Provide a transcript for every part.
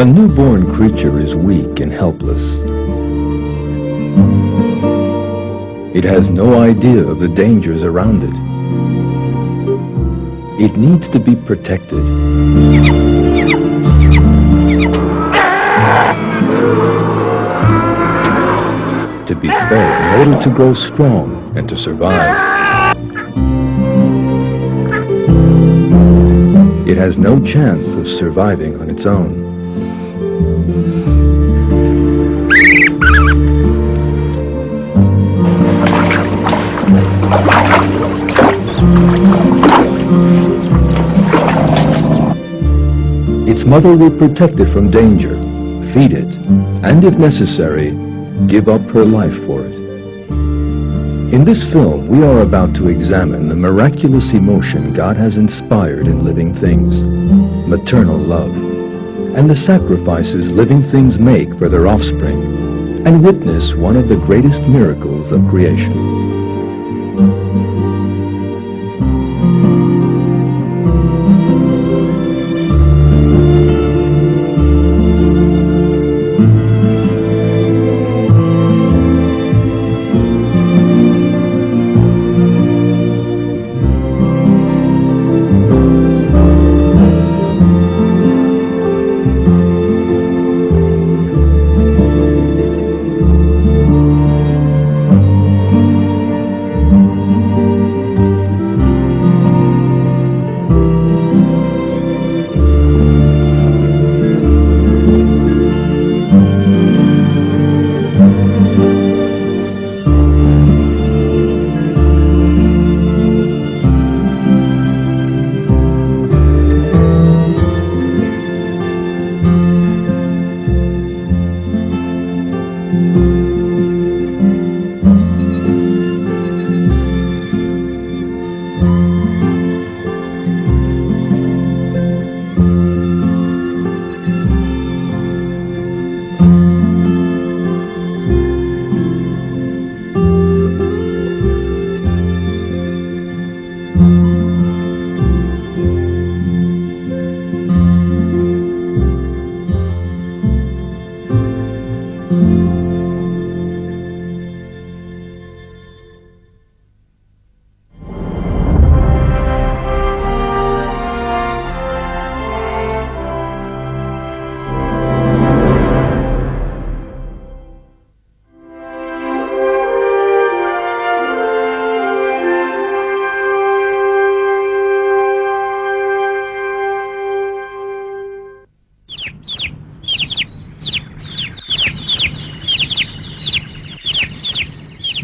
A newborn creature is weak and helpless. It has no idea of the dangers around it. It needs to be protected. To be fed in order to grow strong and to survive. It has no chance of surviving on its own. Its mother will protect it from danger, feed it, and if necessary, give up her life for it. In this film, we are about to examine the miraculous emotion God has inspired in living things, maternal love, and the sacrifices living things make for their offspring, and witness one of the greatest miracles of creation.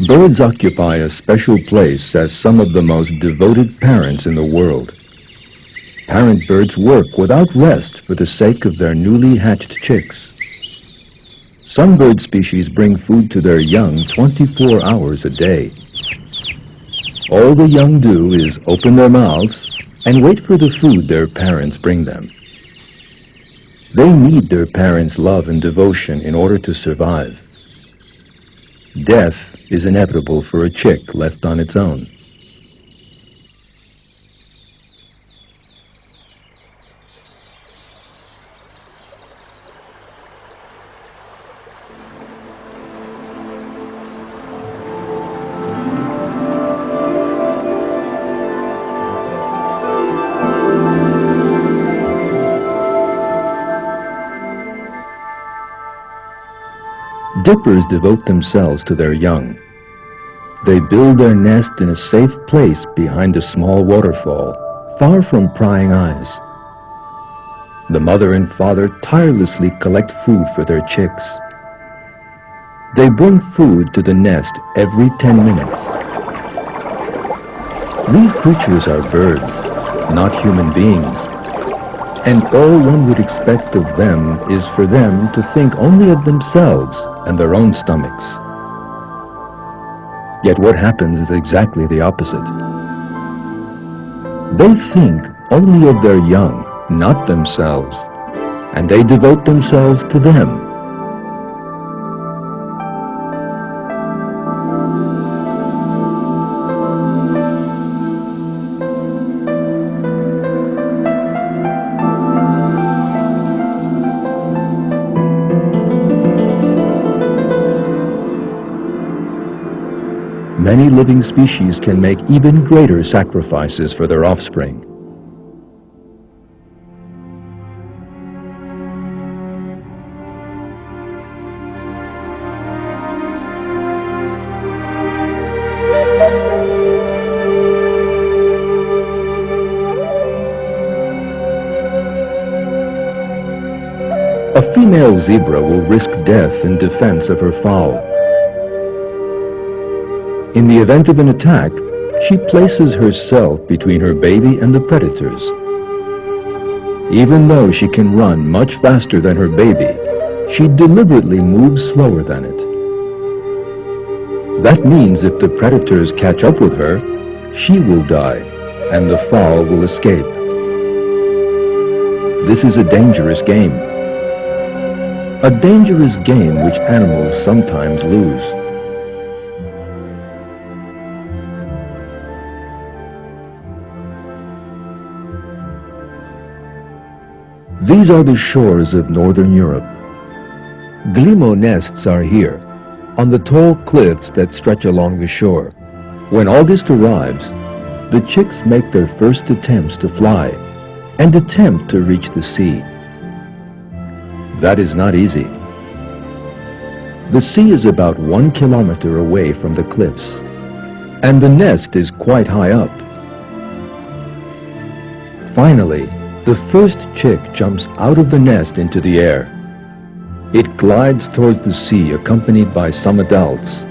Birds occupy a special place as some of the most devoted parents in the world. Parent birds work without rest for the sake of their newly hatched chicks. Some bird species bring food to their young 24 hours a day. All the young do is open their mouths and wait for the food their parents bring them. They need their parents' love and devotion in order to survive. Death is inevitable for a chick left on its own. Dippers devote themselves to their young. They build their nest in a safe place behind a small waterfall, far from prying eyes. The mother and father tirelessly collect food for their chicks. They bring food to the nest every 10 minutes. These creatures are birds, not human beings, and all one would expect of them is for them to think only of themselves and their own stomachs. Yet what happens is exactly the opposite. They think only of their young, not themselves, and they devote themselves to them. many living species can make even greater sacrifices for their offspring. A female zebra will risk death in defense of her fowl. In the event of an attack, she places herself between her baby and the predators. Even though she can run much faster than her baby, she deliberately moves slower than it. That means if the predators catch up with her, she will die and the fowl will escape. This is a dangerous game. A dangerous game which animals sometimes lose. These are the shores of northern Europe. Glimo nests are here, on the tall cliffs that stretch along the shore. When August arrives, the chicks make their first attempts to fly and attempt to reach the sea. That is not easy. The sea is about 1 kilometer away from the cliffs, and the nest is quite high up. Finally, the first chick jumps out of the nest into the air. It glides towards the sea accompanied by some adults.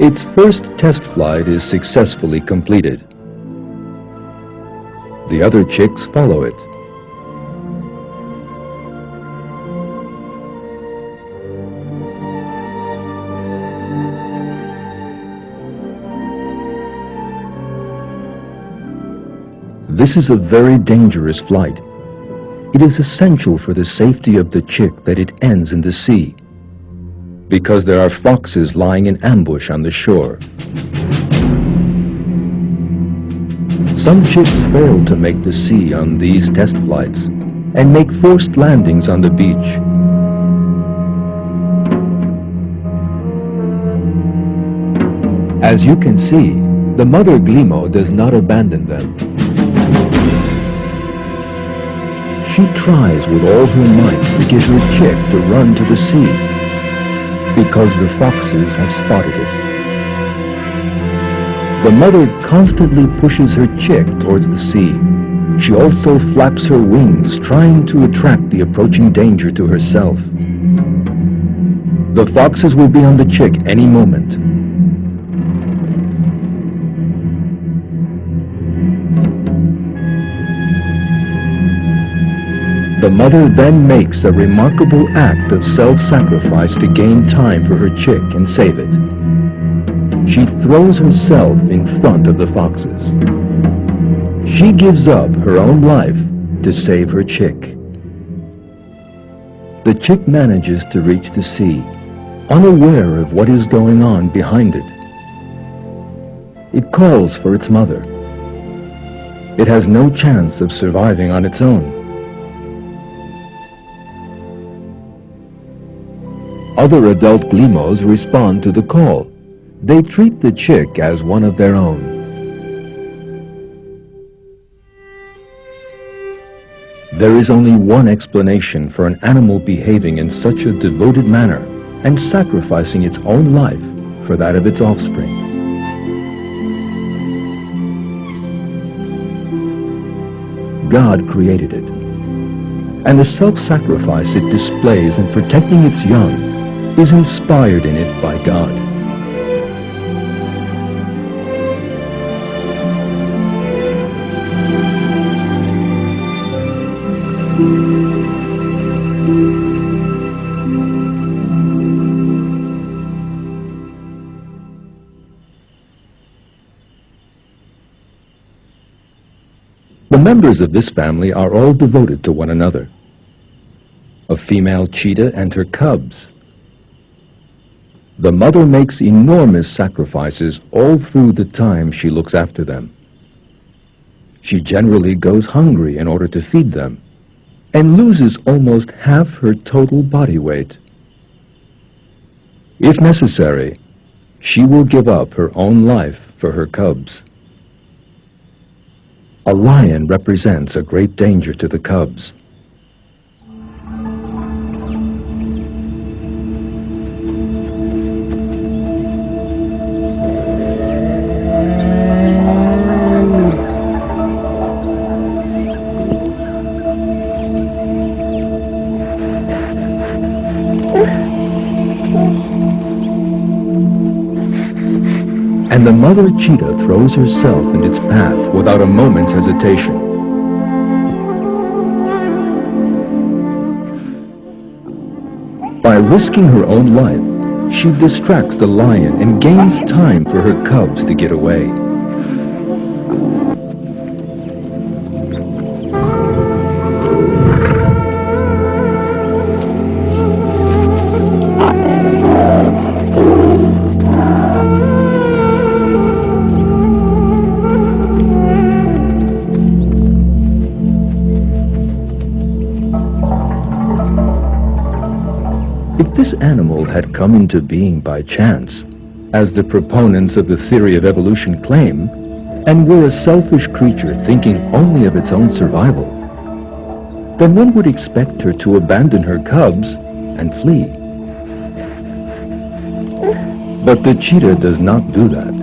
Its first test flight is successfully completed. The other chicks follow it. This is a very dangerous flight. It is essential for the safety of the chick that it ends in the sea, because there are foxes lying in ambush on the shore. Some chicks fail to make the sea on these test flights and make forced landings on the beach. As you can see, the mother glimo does not abandon them. She tries with all her might to get her chick to run to the sea, because the foxes have spotted it. The mother constantly pushes her chick towards the sea. She also flaps her wings, trying to attract the approaching danger to herself. The foxes will be on the chick any moment. The mother then makes a remarkable act of self-sacrifice to gain time for her chick and save it. She throws herself in front of the foxes. She gives up her own life to save her chick. The chick manages to reach the sea, unaware of what is going on behind it. It calls for its mother. It has no chance of surviving on its own. Other adult glimos respond to the call. They treat the chick as one of their own. There is only one explanation for an animal behaving in such a devoted manner and sacrificing its own life for that of its offspring. God created it, and the self-sacrifice it displays in protecting its young is inspired in it by God. The members of this family are all devoted to one another. A female cheetah and her cubs. The mother makes enormous sacrifices all through the time she looks after them. She generally goes hungry in order to feed them, and loses almost half her total body weight. If necessary, She will give up her own life for her cubs. A lion represents a great danger to the cubs. And the mother cheetah throws herself in its path without a moment's hesitation. By risking her own life, she distracts the lion and gains time for her cubs to get away. If this animal had come into being by chance, as the proponents of the theory of evolution claim, and were a selfish creature thinking only of its own survival, then one would expect her to abandon her cubs and flee. But the cheetah does not do that.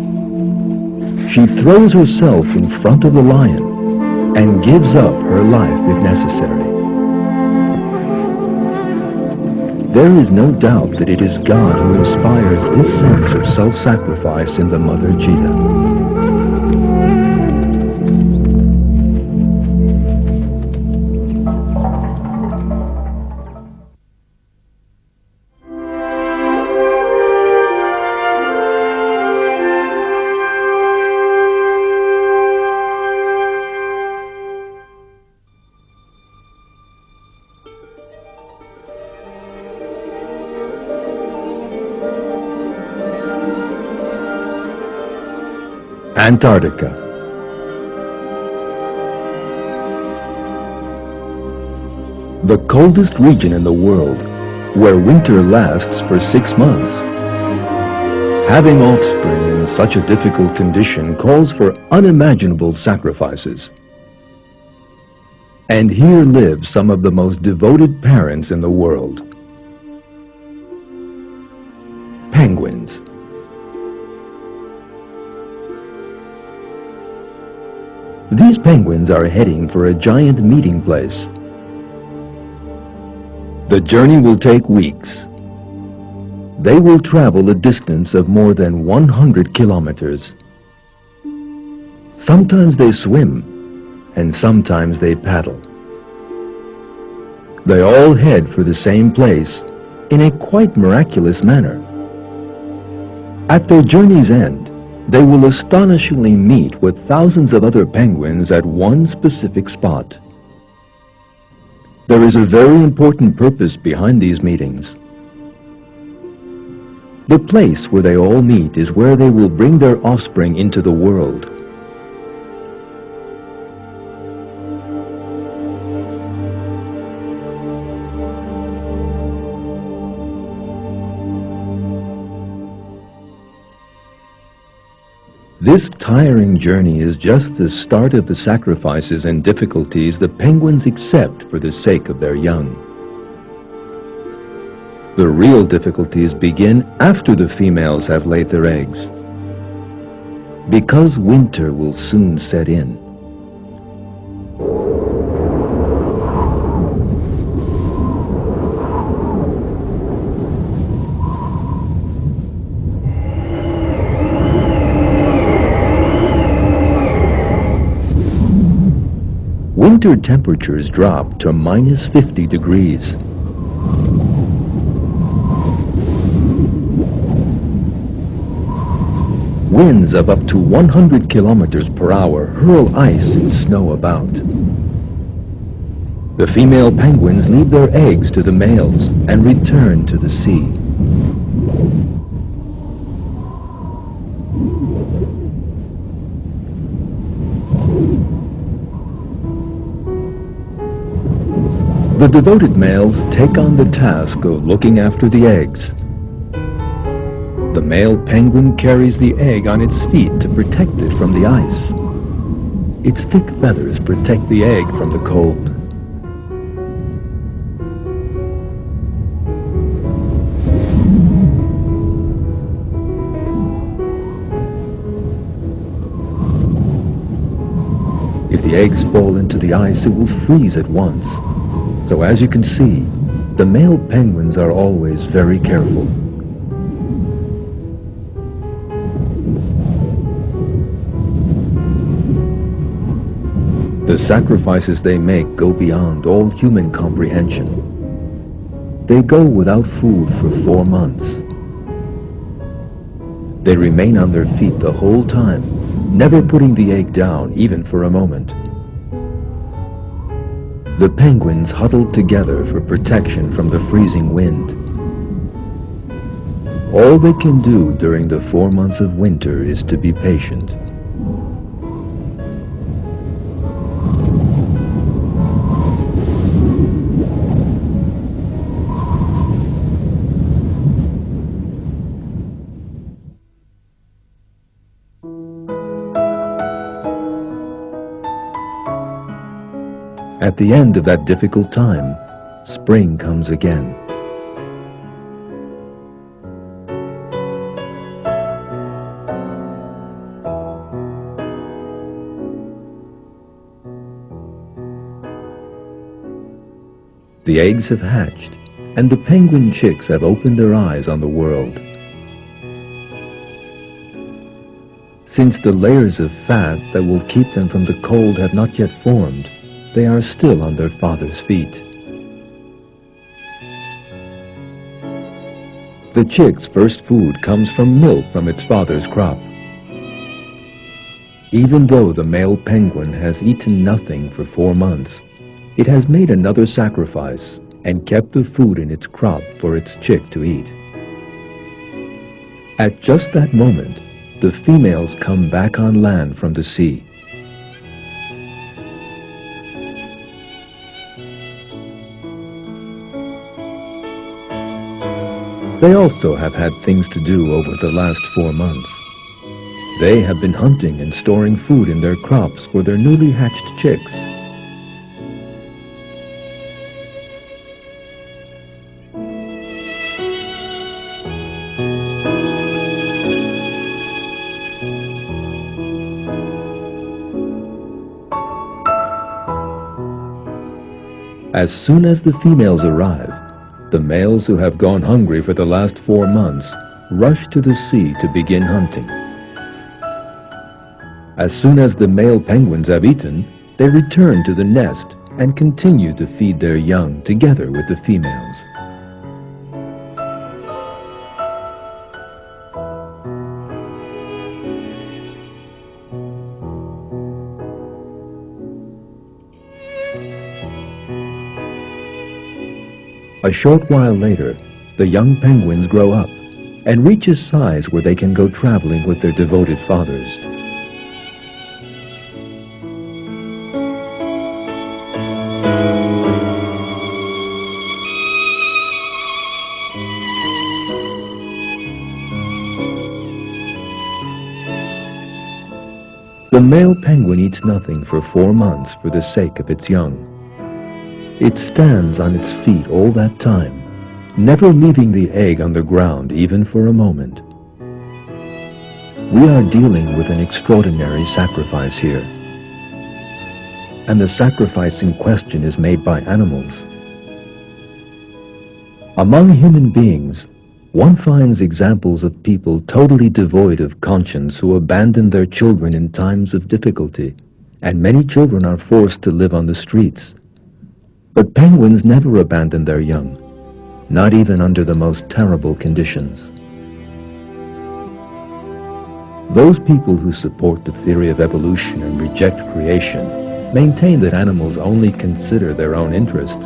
She throws herself in front of the lion and gives up her life if necessary. There is no doubt that it is God who inspires this sense of self-sacrifice in the mother cheetah. Antarctica. The coldest region in the world, where winter lasts for 6 months. Having offspring in such a difficult condition calls for unimaginable sacrifices. And here live some of the most devoted parents in the world. Penguins. These penguins are heading for a giant meeting place. The journey will take weeks. They will travel a distance of more than 100 kilometers. Sometimes they swim, and sometimes they paddle. They all head for the same place in a quite miraculous manner. At their journey's end, they will astonishingly meet with thousands of other penguins at one specific spot. There is a very important purpose behind these meetings. The place where they all meet is where they will bring their offspring into the world. This tiring journey is just the start of the sacrifices and difficulties the penguins accept for the sake of their young. The real difficulties begin after the females have laid their eggs, because winter will soon set in. Winter temperatures drop to -50 degrees. Winds of up to 100 kilometers per hour hurl ice and snow about. The female penguins leave their eggs to the males and return to the sea. The devoted males take on the task of looking after the eggs. The male penguin carries the egg on its feet to protect it from the ice. Its thick feathers protect the egg from the cold. If the eggs fall into the ice, it will freeze at once. So as you can see, the male penguins are always very careful. The sacrifices they make go beyond all human comprehension. They go without food for 4 months. They remain on their feet the whole time, never putting the egg down even for a moment. The penguins huddled together for protection from the freezing wind. All they can do during the 4 months of winter is to be patient. At the end of that difficult time, spring comes again. The eggs have hatched, and the penguin chicks have opened their eyes on the world. Since the layers of fat that will keep them from the cold have not yet formed, they are still on their father's feet. The chick's first food comes from milk from its father's crop. Even though the male penguin has eaten nothing for 4 months, it has made another sacrifice and kept the food in its crop for its chick to eat. At just that moment, the females come back on land from the sea. They also have had things to do over the last 4 months. They have been hunting and storing food in their crops for their newly hatched chicks. As soon as the females arrive, the males who have gone hungry for the last 4 months rush to the sea to begin hunting. As soon as the male penguins have eaten, they return to the nest and continue to feed their young together with the females. A short while later, the young penguins grow up and reach a size where they can go traveling with their devoted fathers. The male penguin eats nothing for 4 months for the sake of its young. It stands on its feet all that time, never leaving the egg on the ground even for a moment. We are dealing with an extraordinary sacrifice here. And the sacrifice in question is made by animals. Among human beings, one finds examples of people totally devoid of conscience who abandon their children in times of difficulty, and many children are forced to live on the streets. But penguins never abandon their young, not even under the most terrible conditions. Those people who support the theory of evolution and reject creation maintain that animals only consider their own interests.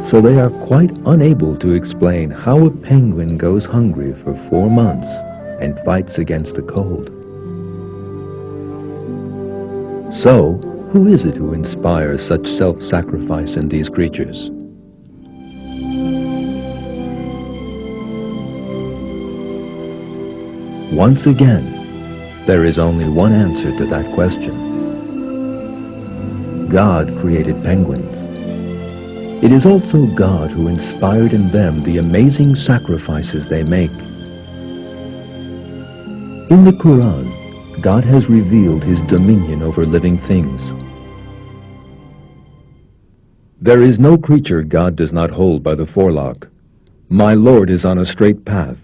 So they are quite unable to explain how a penguin goes hungry for 4 months and fights against the cold. So, who is it who inspires such self-sacrifice in these creatures? Once again, there is only one answer to that question. God created penguins. It is also God who inspired in them the amazing sacrifices they make. In the Quran, God has revealed His dominion over living things. There is no creature God does not hold by the forelock. My Lord is on a straight path.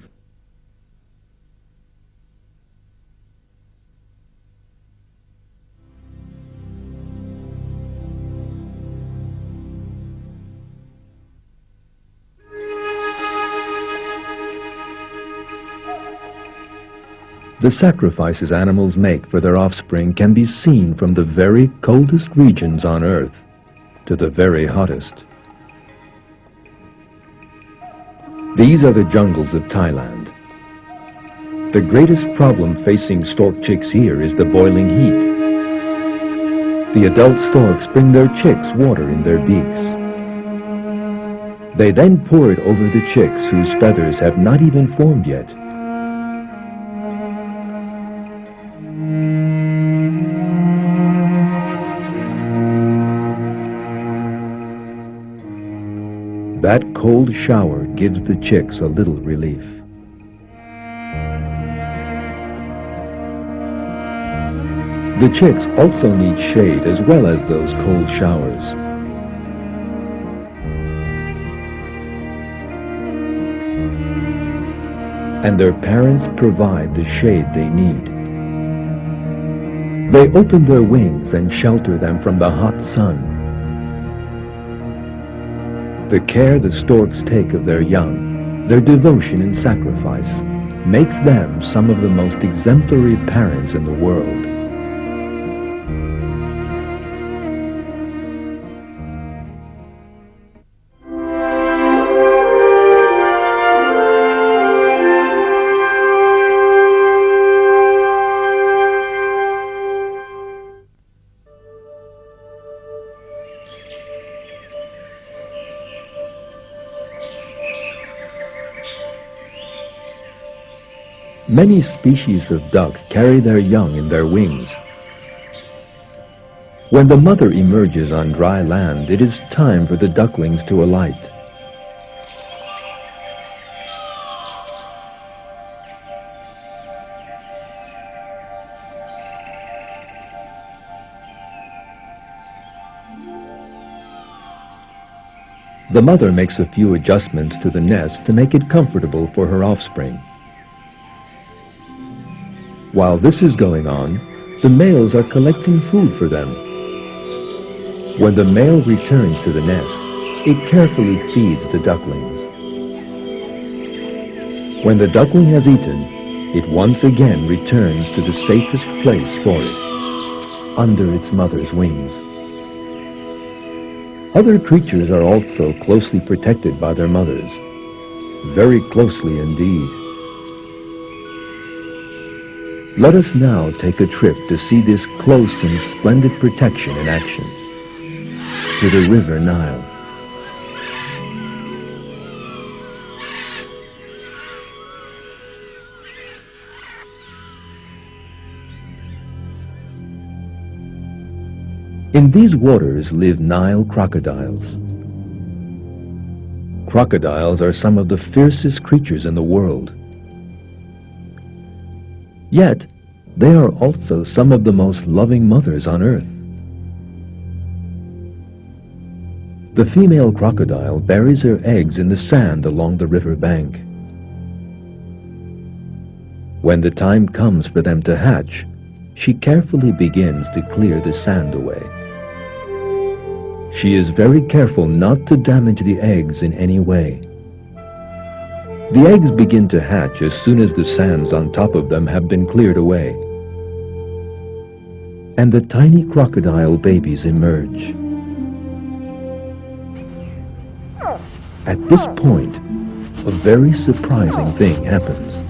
The sacrifices animals make for their offspring can be seen from the very coldest regions on earth to the very hottest. These are the jungles of Thailand. The greatest problem facing stork chicks here is the boiling heat. The adult storks bring their chicks water in their beaks. They then pour it over the chicks whose feathers have not even formed yet. That cold shower gives the chicks a little relief. The chicks also need shade as well as those cold showers. And their parents provide the shade they need. They open their wings and shelter them from the hot sun. The care the storks take of their young, their devotion and sacrifice, makes them some of the most exemplary parents in the world. Many species of duck carry their young in their wings. When the mother emerges on dry land, it is time for the ducklings to alight. The mother makes a few adjustments to the nest to make it comfortable for her offspring. While this is going on, the males are collecting food for them. When the male returns to the nest, it carefully feeds the ducklings. When the duckling has eaten, it once again returns to the safest place for it, under its mother's wings. Other creatures are also closely protected by their mothers, very closely indeed. Let us now take a trip to see this close and splendid protection in action. To the River Nile. In these waters live Nile crocodiles. Crocodiles are some of the fiercest creatures in the world. Yet, they are also some of the most loving mothers on earth. The female crocodile buries her eggs in the sand along the river bank. When the time comes for them to hatch, she carefully begins to clear the sand away. She is very careful not to damage the eggs in any way. The eggs begin to hatch as soon as the sands on top of them have been cleared away. And the tiny crocodile babies emerge. At this point, a very surprising thing happens.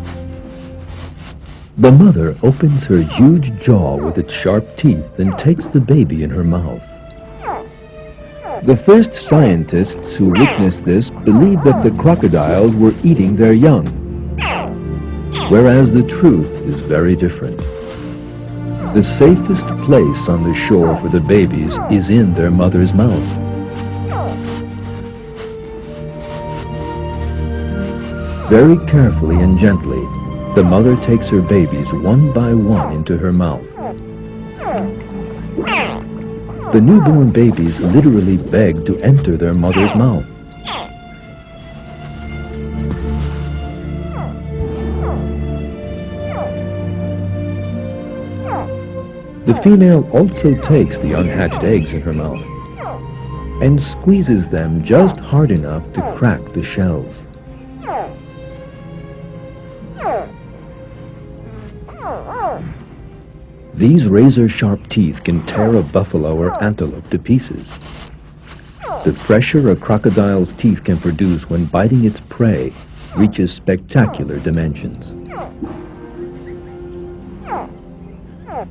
The mother opens her huge jaw with its sharp teeth and takes the baby in her mouth. The first scientists who witnessed this believed that the crocodiles were eating their young. whereas the truth is very different. The safest place on the shore for the babies is in their mother's mouth. Very carefully and gently, the mother takes her babies one by one into her mouth. The newborn babies literally beg to enter their mother's mouth. The female also takes the unhatched eggs in her mouth and squeezes them just hard enough to crack the shells. These razor-sharp teeth can tear a buffalo or antelope to pieces. The pressure a crocodile's teeth can produce when biting its prey reaches spectacular dimensions.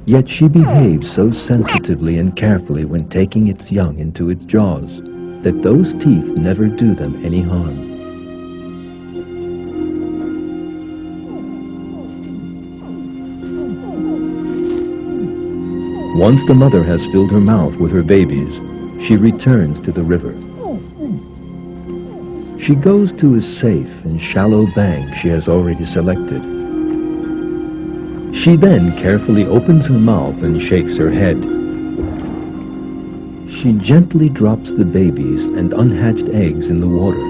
Yet she behaves so sensitively and carefully when taking its young into its jaws that those teeth never do them any harm. Once the mother has filled her mouth with her babies, she returns to the river. She goes to a safe and shallow bank she has already selected. She then carefully opens her mouth and shakes her head. She gently drops the babies and unhatched eggs in the water,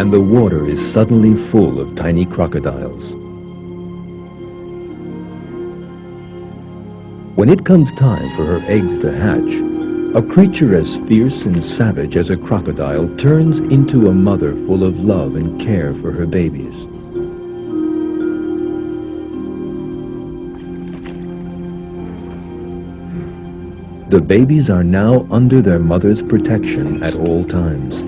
and the water is suddenly full of tiny crocodiles. When it comes time for her eggs to hatch, a creature as fierce and savage as a crocodile turns into a mother full of love and care for her babies. The babies are now under their mother's protection at all times.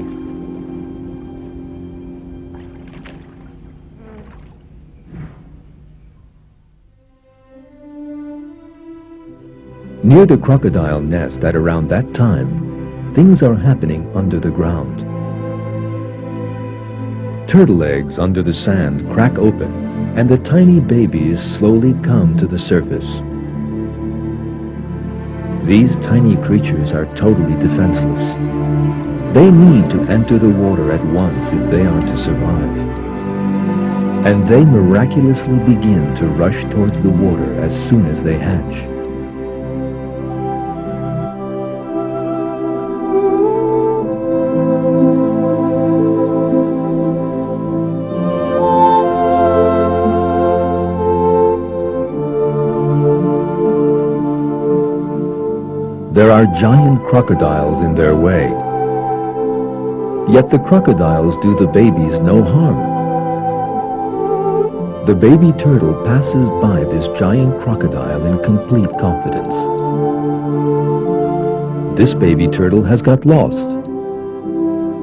Near the crocodile nest at around that time, things are happening under the ground. Turtle eggs under the sand crack open, and the tiny babies slowly come to the surface. These tiny creatures are totally defenseless. They need to enter the water at once if they are to survive. And they miraculously begin to rush towards the water as soon as they hatch. There are giant crocodiles in their way. Yet the crocodiles do the babies no harm. The baby turtle passes by this giant crocodile in complete confidence. This baby turtle has got lost.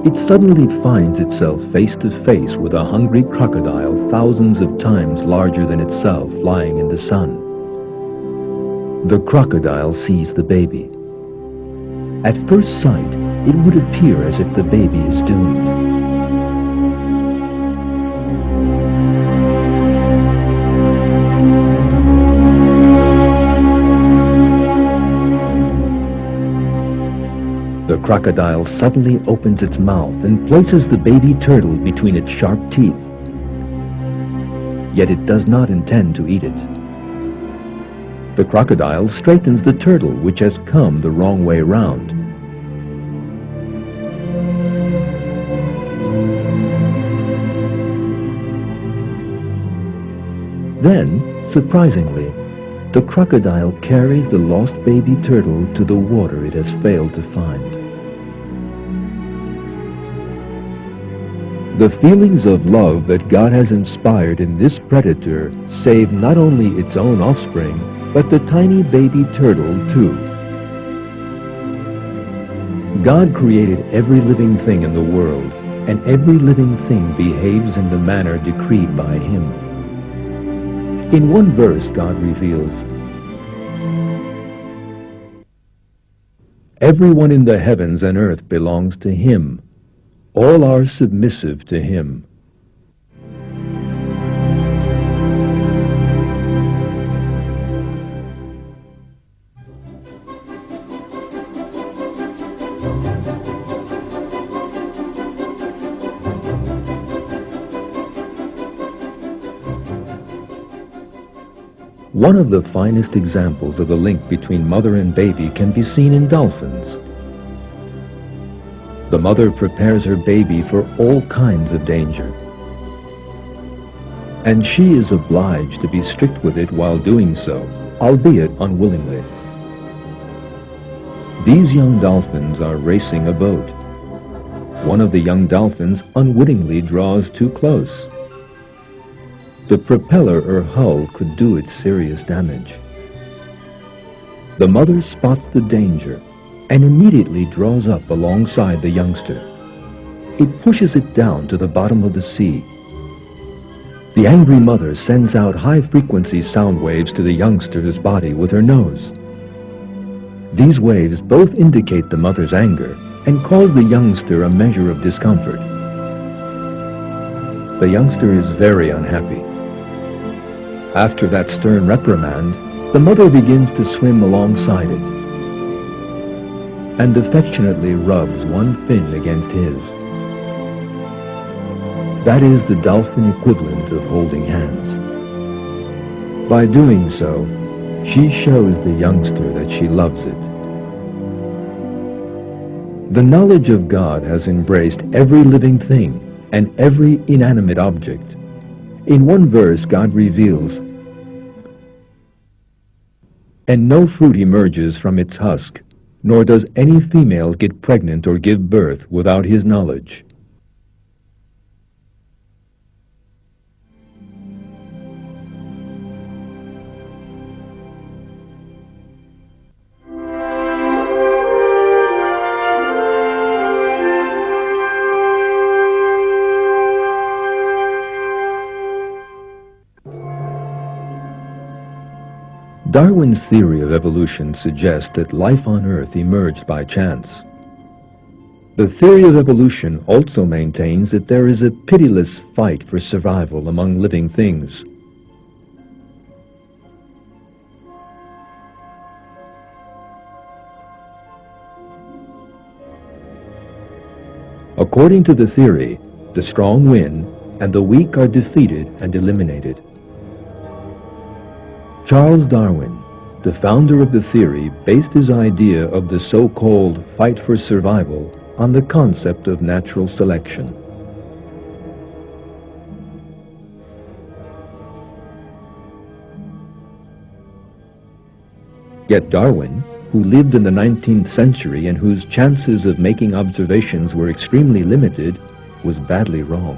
It suddenly finds itself face to face with a hungry crocodile thousands of times larger than itself lying in the sun. The crocodile sees the baby. At first sight, it would appear as if the baby is doomed. The crocodile suddenly opens its mouth and places the baby turtle between its sharp teeth. Yet it does not intend to eat it. The crocodile straightens the turtle, which has come the wrong way round. Then, surprisingly, the crocodile carries the lost baby turtle to the water it has failed to find. The feelings of love that God has inspired in this predator save not only its own offspring, but the tiny baby turtle too. God created every living thing in the world, and every living thing behaves in the manner decreed by Him. In one verse, God reveals, "Everyone in the heavens and earth belongs to Him. All are submissive to Him." One of the finest examples of the link between mother and baby can be seen in dolphins. The mother prepares her baby for all kinds of danger, and she is obliged to be strict with it while doing so, albeit unwillingly. These young dolphins are racing a boat. One of the young dolphins unwittingly draws too close. The propeller or hull could do it serious damage. The mother spots the danger and immediately draws up alongside the youngster. It pushes it down to the bottom of the sea. The angry mother sends out high-frequency sound waves to the youngster's body with her nose. These waves both indicate the mother's anger and cause the youngster a measure of discomfort. The youngster is very unhappy. After that stern reprimand, the mother begins to swim alongside it and affectionately rubs one fin against his. That is the dolphin equivalent of holding hands. By doing so, she shows the youngster that she loves it. The knowledge of God has embraced every living thing and every inanimate object. In one verse, God reveals, "And no fruit emerges from its husk, nor does any female get pregnant or give birth without his knowledge." Darwin's theory of evolution suggests that life on Earth emerged by chance. The theory of evolution also maintains that there is a pitiless fight for survival among living things. According to the theory, the strong win and the weak are defeated and eliminated. Charles Darwin, the founder of the theory, based his idea of the so-called fight for survival on the concept of natural selection. Yet Darwin, who lived in the 19th century and whose chances of making observations were extremely limited, was badly wrong.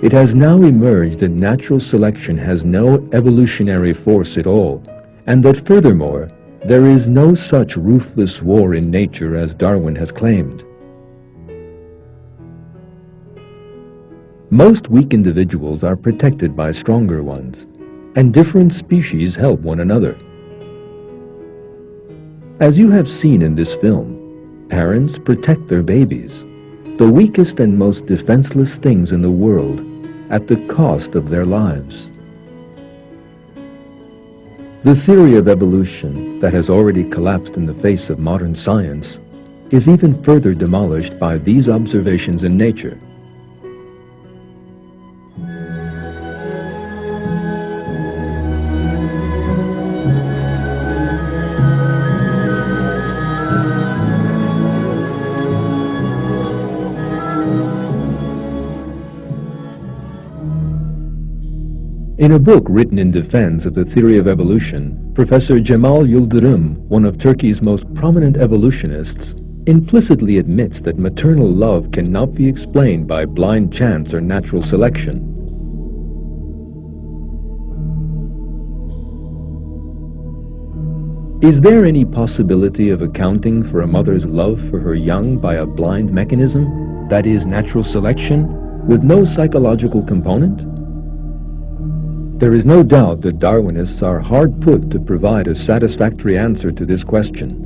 It has now emerged that natural selection has no evolutionary force at all, and that furthermore, there is no such ruthless war in nature as Darwin has claimed. Most weak individuals are protected by stronger ones, and different species help one another. As you have seen in this film, parents protect their babies, the weakest and most defenseless things in the world, at the cost of their lives. The theory of evolution that has already collapsed in the face of modern science is even further demolished by these observations in nature. In a book written in defense of the theory of evolution, Professor Cemal Yıldırım, one of Turkey's most prominent evolutionists, implicitly admits that maternal love cannot be explained by blind chance or natural selection. Is there any possibility of accounting for a mother's love for her young by a blind mechanism, that is, natural selection, with no psychological component? There is no doubt that Darwinists are hard put to provide a satisfactory answer to this question.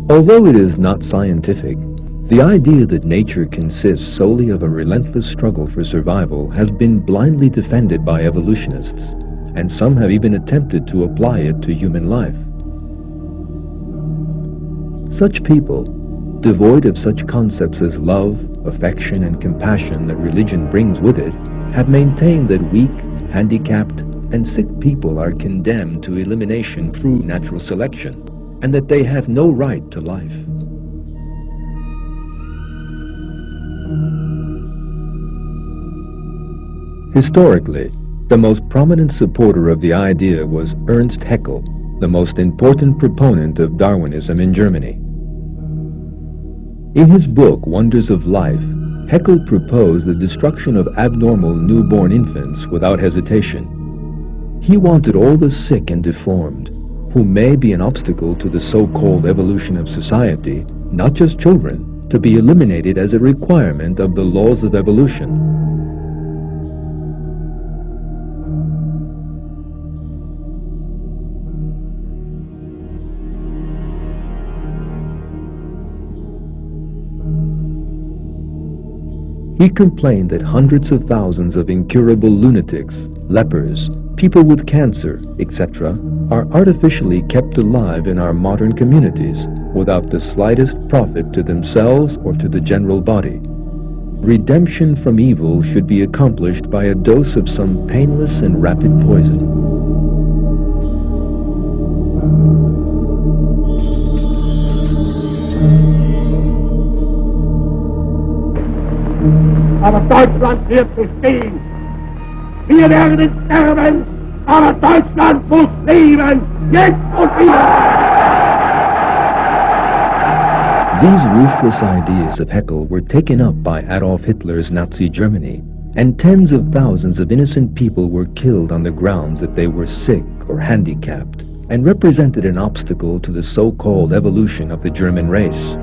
Although it is not scientific, the idea that nature consists solely of a relentless struggle for survival has been blindly defended by evolutionists, and some have even attempted to apply it to human life. Such people, devoid of such concepts as love, affection, and compassion that religion brings with it, have maintained that weak, handicapped, and sick people are condemned to elimination through natural selection, and that they have no right to life. Historically, the most prominent supporter of the idea was Ernst Haeckel, the most important proponent of Darwinism in Germany. In his book, Wonders of Life, Haeckel proposed the destruction of abnormal newborn infants without hesitation. He wanted all the sick and deformed, who may be an obstacle to the so-called evolution of society, not just children, to be eliminated as a requirement of the laws of evolution. He complained that hundreds of thousands of incurable lunatics, lepers, people with cancer, etc., are artificially kept alive in our modern communities without the slightest profit to themselves or to the general body. Redemption from evil should be accomplished by a dose of some painless and rapid poison. Aber Deutschland wird bestehen. Wir werden sterben, aber Deutschland muss leben, jetzt und hier. These ruthless ideas of Haeckel were taken up by Adolf Hitler's Nazi Germany, and tens of thousands of innocent people were killed on the grounds that they were sick or handicapped, and represented an obstacle to the so-called evolution of the German race.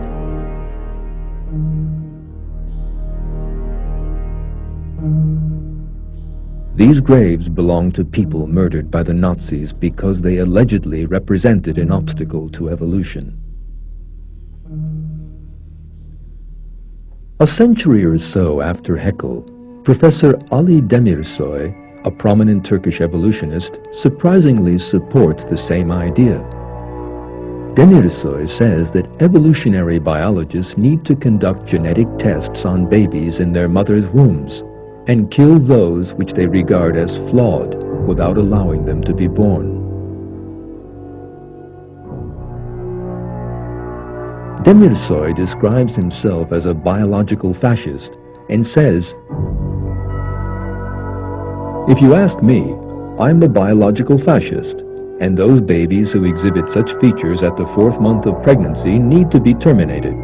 These graves belong to people murdered by the Nazis because they allegedly represented an obstacle to evolution. A century or so after Haeckel, Professor Ali Demirsoy, a prominent Turkish evolutionist, surprisingly supports the same idea. Demirsoy says that evolutionary biologists need to conduct genetic tests on babies in their mother's wombs and kill those which they regard as flawed without allowing them to be born. Demirsoy describes himself as a biological fascist and says, "If you ask me, I'm a biological fascist, and those babies who exhibit such features at the 4th month of pregnancy need to be terminated."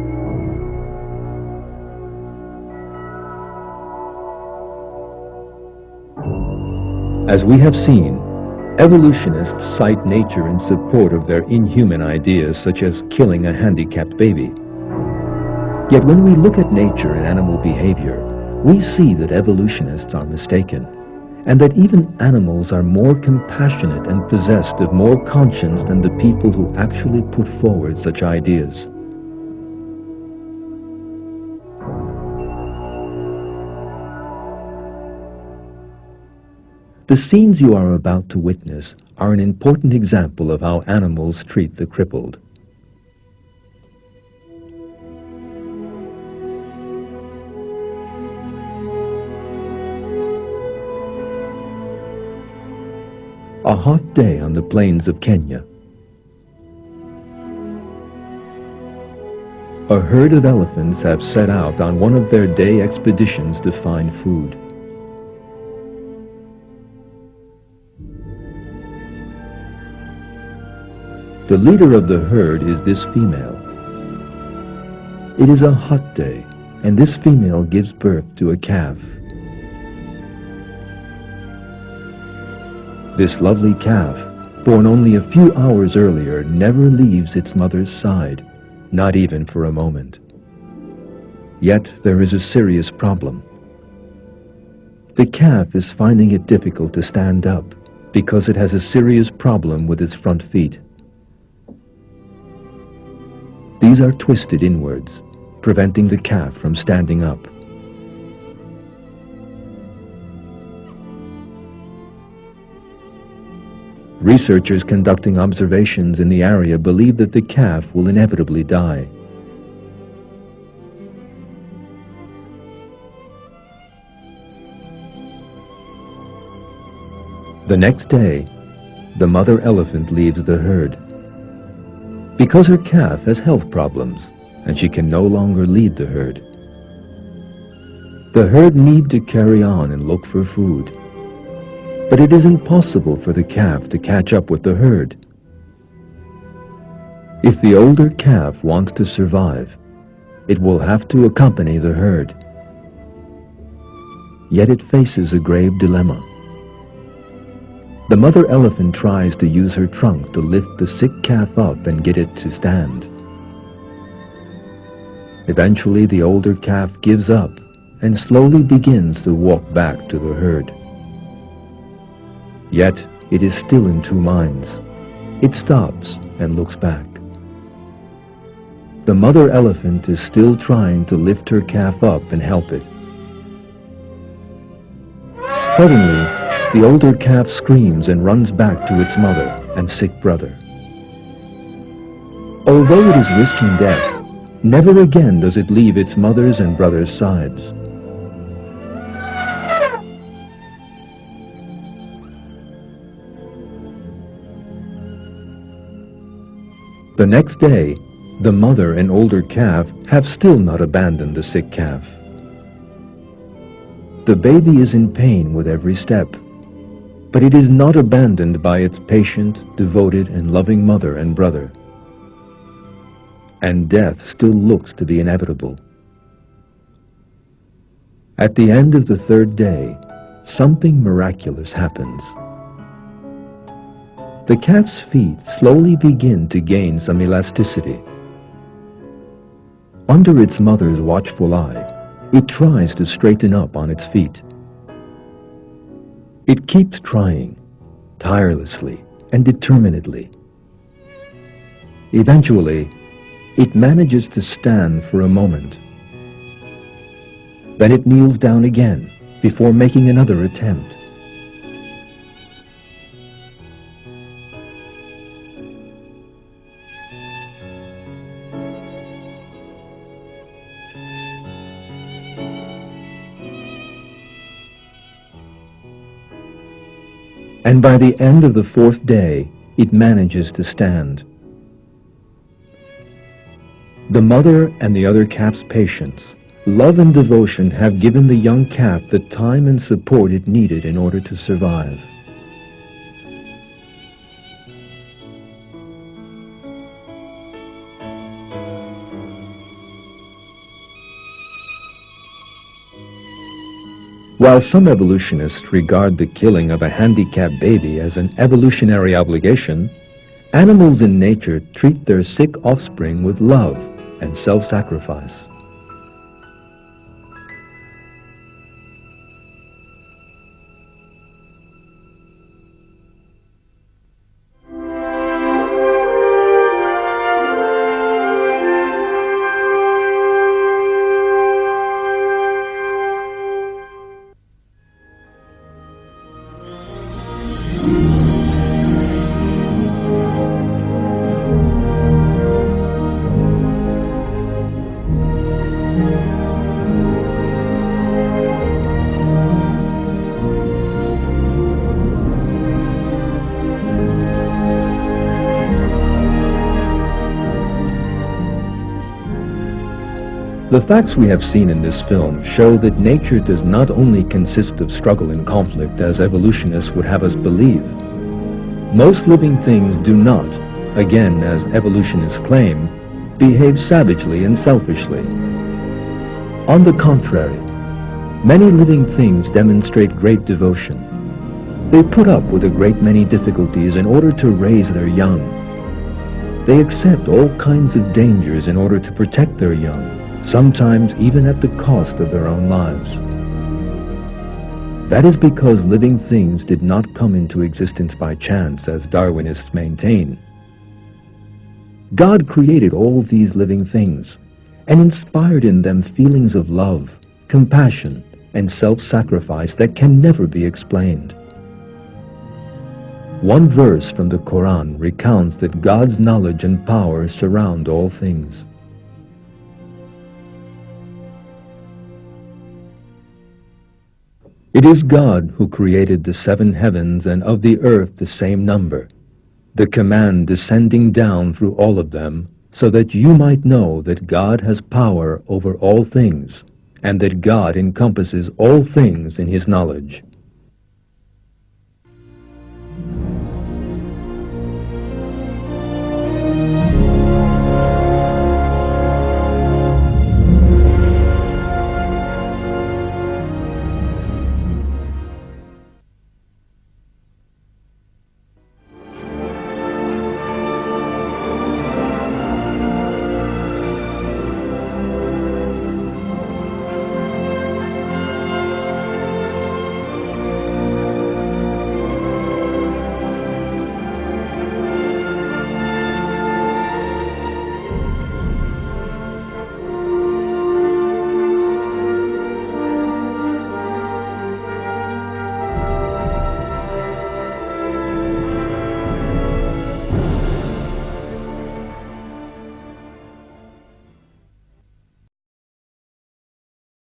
As we have seen, evolutionists cite nature in support of their inhuman ideas such as killing a handicapped baby. Yet when we look at nature and animal behavior, we see that evolutionists are mistaken, and that even animals are more compassionate and possessed of more conscience than the people who actually put forward such ideas. The scenes you are about to witness are an important example of how animals treat the crippled. A hot day on the plains of Kenya. A herd of elephants have set out on one of their day expeditions to find food. The leader of the herd is this female. It is a hot day, and this female gives birth to a calf. This lovely calf, born only a few hours earlier, never leaves its mother's side, not even for a moment. Yet there is a serious problem. The calf is finding it difficult to stand up because it has a serious problem with its front feet. These are twisted inwards, preventing the calf from standing up. Researchers conducting observations in the area believe that the calf will inevitably die. The next day, the mother elephant leaves the herd. Because her calf has health problems and she can no longer lead the herd. The herd need to carry on and look for food. But it is impossible for the calf to catch up with the herd. If the older calf wants to survive, it will have to accompany the herd. Yet it faces a grave dilemma. The mother elephant tries to use her trunk to lift the sick calf up and get it to stand. Eventually, the older calf gives up and slowly begins to walk back to the herd. Yet, it is still in two minds. It stops and looks back. The mother elephant is still trying to lift her calf up and help it. Suddenly, the older calf screams and runs back to its mother and sick brother. Although it is risking death, never again does it leave its mother's and brother's sides. The next day, the mother and older calf have still not abandoned the sick calf. The baby is in pain with every step, but it is not abandoned by its patient, devoted, and loving mother and brother. And death still looks to be inevitable. At the end of the third day, something miraculous happens. The calf's feet slowly begin to gain some elasticity. Under its mother's watchful eye, it tries to straighten up on its feet. It keeps trying, tirelessly and determinedly. Eventually, it manages to stand for a moment. Then it kneels down again before making another attempt. And by the end of the fourth day, it manages to stand. The mother and the other calf's patience, love and devotion have given the young calf the time and support it needed in order to survive. While some evolutionists regard the killing of a handicapped baby as an evolutionary obligation, animals in nature treat their sick offspring with love and self-sacrifice. The facts we have seen in this film show that nature does not only consist of struggle and conflict as evolutionists would have us believe. Most living things do not, again as evolutionists claim, behave savagely and selfishly. On the contrary, many living things demonstrate great devotion. They put up with a great many difficulties in order to raise their young. They accept all kinds of dangers in order to protect their young, sometimes even at the cost of their own lives. That is because living things did not come into existence by chance, as Darwinists maintain. God created all these living things and inspired in them feelings of love, compassion, and self-sacrifice that can never be explained. One verse from the Quran recounts that God's knowledge and power surround all things. It is God who created the 7 heavens and of the earth the same number, the command descending down through all of them, so that you might know that God has power over all things, and that God encompasses all things in His knowledge.